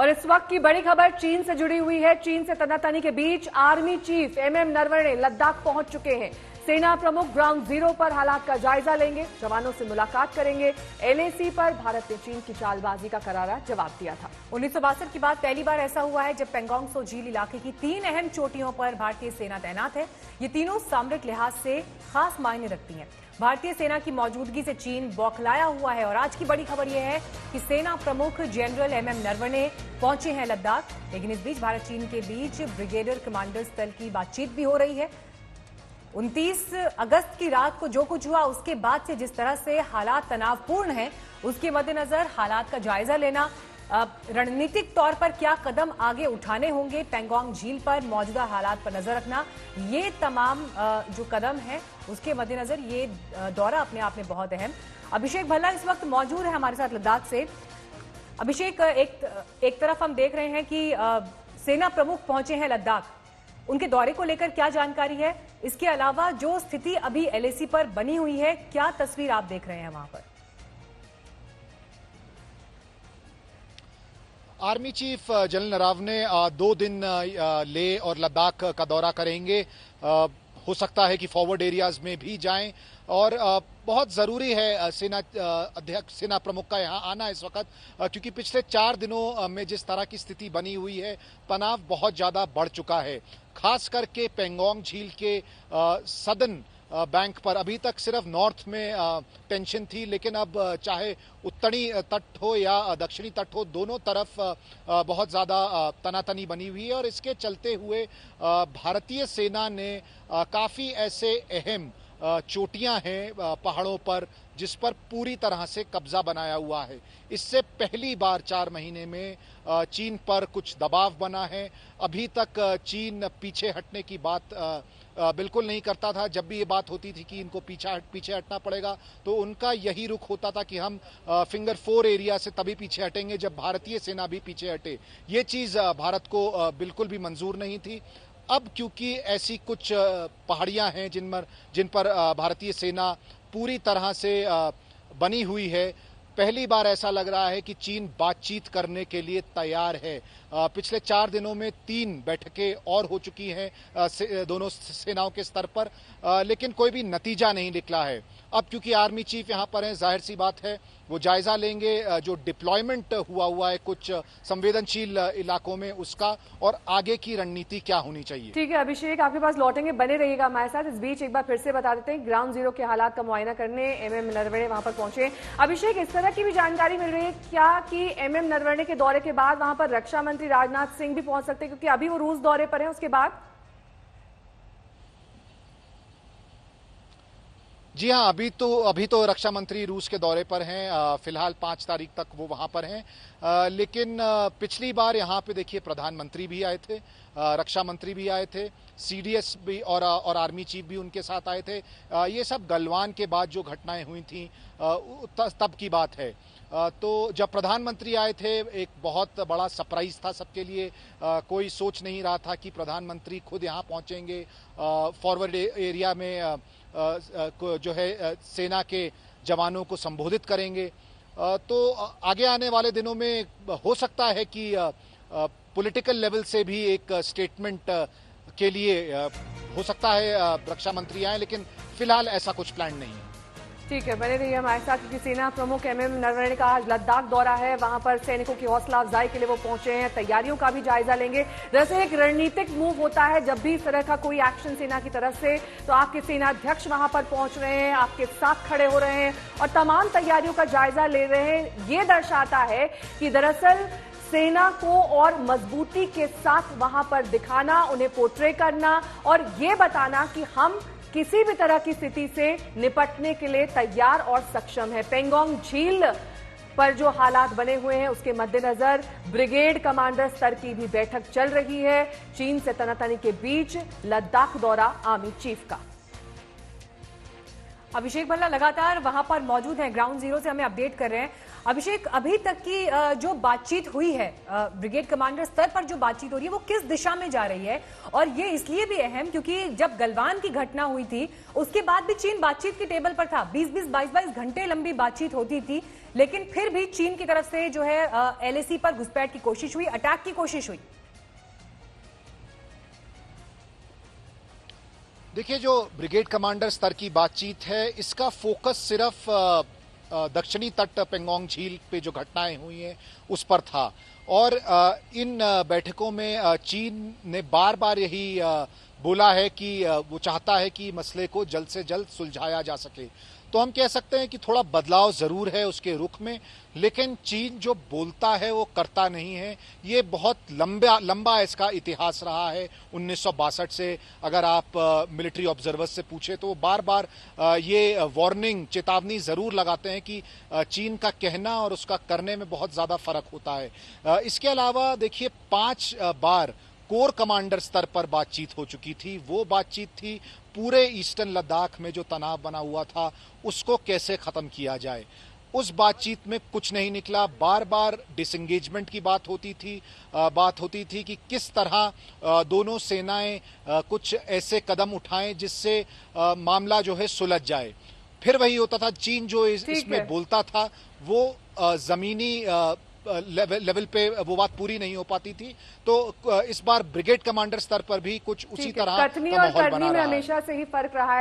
और इस वक्त की बड़ी खबर चीन से जुड़ी हुई है। चीन से तनातनी के बीच army chief MM Naravane Ladakh पहुंच चुके हैं। सेना प्रमुख ग्राउंड जीरो पर हालात का जायजा लेंगे, जवानों से मुलाकात करेंगे। एलएसी पर भारत ने चीन की चालबाजी का करारा जवाब दिया था। 1962 के बाद पहली बार ऐसा हुआ है जब पेंगोंग त्सो झील इलाके की 3 अहम चोटियों पर भारतीय सेना तैनात है। ये तीनों सामरिक लिहाज से खास मायने रखती हैं। भारतीय सेना की मौजूदगी से चीन बौखलाया हुआ है और आज की बड़ी खबर यह है कि सेना प्रमुख जनरल एमएम नरवणे पहुंचे हैं लद्दाख। लेकिन इस बीच भारत चीन के बीच ब्रिगेडियर कमांडर स्तर की बातचीत भी हो रही है। 29 अगस्त की रात को जो कुछ हुआ उसके बाद से जिस तरह से हालात तनावपूर्ण हैं, उसके मद्देनजर हालात का जायजा लेना, रणनीतिक तौर पर क्या कदम आगे उठाने होंगे, पेंगोंग झील पर मौजूदा हालात पर नजर रखना, ये तमाम जो कदम है उसके मद्देनजर ये दौरा अपने आप में बहुत अहम। अभिषेक भल्ला इस वक्त मौजूद है हमारे साथ लद्दाख से। अभिषेक, एक तरफ हम देख रहे हैं कि सेना प्रमुख पहुंचे हैं लद्दाख, उनके दौरे को लेकर क्या जानकारी है? इसके अलावा जो स्थिति अभी एलएसी पर बनी हुई है, क्या तस्वीर आप देख रहे हैं वहां पर? आर्मी चीफ जनरल नरवणे 2 दिन लेह और लद्दाख का दौरा करेंगे। हो सकता है कि फॉरवर्ड एरियाज में भी जाएं और बहुत ज़रूरी है सेना अध्यक्ष सेना प्रमुख का यहाँ आना इस वक्त, क्योंकि पिछले 4 दिनों में जिस तरह की स्थिति बनी हुई है, तनाव बहुत ज़्यादा बढ़ चुका है। खास करके पेंगोंग झील के सदर्न बैंक पर अभी तक सिर्फ नॉर्थ में टेंशन थी, लेकिन अब चाहे उत्तरी तट हो या दक्षिणी तट हो, दोनों तरफ बहुत ज़्यादा तनातनी बनी हुई है। और इसके चलते हुए भारतीय सेना ने काफ़ी ऐसे अहम चोटियां हैं पहाड़ों पर जिस पर पूरी तरह से कब्जा बनाया हुआ है। इससे पहली बार 4 महीने में चीन पर कुछ दबाव बना है। अभी तक चीन पीछे हटने की बात बिल्कुल नहीं करता था। जब भी ये बात होती थी कि इनको पीछे हटना पड़ेगा, तो उनका यही रुख होता था कि हम फिंगर 4 एरिया से तभी पीछे हटेंगे जब भारतीय सेना भी पीछे हटे। ये चीज़ भारत को बिल्कुल भी मंजूर नहीं थी। अब क्योंकि ऐसी कुछ पहाड़ियां हैं जिन पर भारतीय सेना पूरी तरह से बनी हुई है, पहली बार ऐसा लग रहा है कि चीन बातचीत करने के लिए तैयार है। पिछले 4 दिनों में 3 बैठकें और हो चुकी हैं दोनों सेनाओं के स्तर पर, लेकिन कोई भी नतीजा नहीं निकला है। अब क्योंकि आर्मी चीफ यहाँ पर हैं, जाहिर सी बात है वो जायजा लेंगे जो डिप्लॉयमेंट हुआ है कुछ संवेदनशील इलाकों में उसका, और आगे की रणनीति क्या होनी चाहिए। ठीक है अभिषेक, आपके पास लौटेंगे, बने रहिएगा हमारे साथ। इस बीच एक बार फिर से बता देते हैं, ग्राउंड जीरो के हालात का मुआयना करने एमएम नरवणे वहां पर पहुंचे। अभिषेक, इस तरह की भी जानकारी मिल रही है क्या कि एमएम नरवणे के दौरे के बाद वहां पर रक्षा मंत्री राजनाथ सिंह भी पहुंच सकते हैं, क्योंकि अभी वो रूस दौरे पर है, उसके बाद? जी हाँ, अभी तो रक्षा मंत्री रूस के दौरे पर हैं। फिलहाल 5 तारीख तक वो वहां पर हैं। लेकिन पिछली बार यहाँ पे देखिए प्रधानमंत्री भी आए थे, रक्षा मंत्री भी आए थे, सीडीएस भी और आर्मी चीफ भी उनके साथ आए थे। ये सब गलवान के बाद जो घटनाएं हुई थी तब की बात है। तो जब प्रधानमंत्री आए थे एक बहुत बड़ा सरप्राइज था सबके लिए। कोई सोच नहीं रहा था कि प्रधानमंत्री खुद यहाँ पहुँचेंगे, फॉरवर्ड एरिया में जो है सेना के जवानों को संबोधित करेंगे। तो आगे आने वाले दिनों में हो सकता है कि पॉलिटिकल लेवल से भी एक स्टेटमेंट के लिए हो सकता है रक्षा मंत्री आए, लेकिन फिलहाल ऐसा कुछ प्लान नहीं है। ठीक है, बने रहिए हमारे साथ, क्योंकि सेना प्रमुख एमएम नरवणे का आज लद्दाख दौरा है। वहां पर सैनिकों की हौसला अफजाई के लिए वो पहुंचे हैं, तैयारियों का भी जायजा लेंगे। दरअसल एक रणनीतिक मूव होता है जब भी इस तरह का कोई एक्शन सेना की तरफ से, तो आपके सेनाध्यक्ष वहां पर पहुंच रहे हैं, आपके साथ खड़े हो रहे हैं और तमाम तैयारियों का जायजा ले रहे हैं। ये दर्शाता है कि दरअसल सेना को और मजबूती के साथ वहां पर दिखाना, उन्हें पोर्ट्रे करना और ये बताना कि हम किसी भी तरह की स्थिति से निपटने के लिए तैयार और सक्षम है। पेंगोंग झील पर जो हालात बने हुए हैं उसके मद्देनजर ब्रिगेड कमांडर स्तर की भी बैठक चल रही है। चीन से तनातनी के बीच लद्दाख दौरा आर्मी चीफ का। अभिषेक भल्ला लगातार वहां पर मौजूद हैं, ग्राउंड जीरो से हमें अपडेट कर रहे हैं। अभिषेक, अभी तक की जो बातचीत हुई है, ब्रिगेड कमांडर स्तर पर जो बातचीत हो रही है, वो किस दिशा में जा रही है? और ये इसलिए भी अहम क्योंकि जब गलवान की घटना हुई थी उसके बाद भी चीन बातचीत की टेबल पर था। 20-22 घंटे लंबी बातचीत होती थी, लेकिन फिर भी चीन की तरफ से जो है LAC पर घुसपैठ की कोशिश हुई, अटैक की कोशिश हुई। देखिए, जो ब्रिगेड कमांडर स्तर की बातचीत है, इसका फोकस सिर्फ दक्षिणी तट पेंगोंग झील पे जो घटनाएं हुई हैं उस पर था। और इन बैठकों में चीन ने बार बार यही बोला है कि वो चाहता है कि मसले को जल्द से जल्द सुलझाया जा सके। तो हम कह सकते हैं कि थोड़ा बदलाव जरूर है उसके रुख में, लेकिन चीन जो बोलता है वो करता नहीं है। ये बहुत लंबा इसका इतिहास रहा है 1962 से। अगर आप मिलिट्री ऑब्जर्वर्स से पूछे तो वो बार बार ये वार्निंग, चेतावनी जरूर लगाते हैं कि चीन का कहना और उसका करने में बहुत ज्यादा फर्क होता है। इसके अलावा देखिए, 5 बार कोर कमांडर स्तर पर बातचीत हो चुकी थी। वो बातचीत थी पूरे ईस्टर्न लद्दाख में जो तनाव बना हुआ था उसको कैसे खत्म किया जाए। उस बातचीत में कुछ नहीं निकला। बार बार डिसएंगेजमेंट की बात होती थी कि किस तरह दोनों सेनाएं कुछ ऐसे कदम उठाएं जिससे मामला जो है सुलझ जाए। फिर वही होता था, चीन जो इसमें बोलता था वो जमीनी लेवल पे वो बात पूरी नहीं हो पाती थी। तो इस बार ब्रिगेड कमांडर स्तर पर भी कुछ उसी तरह का कथनी और माहौल करनी बना में रहा है। हमेशा से ही फर्क रहा है।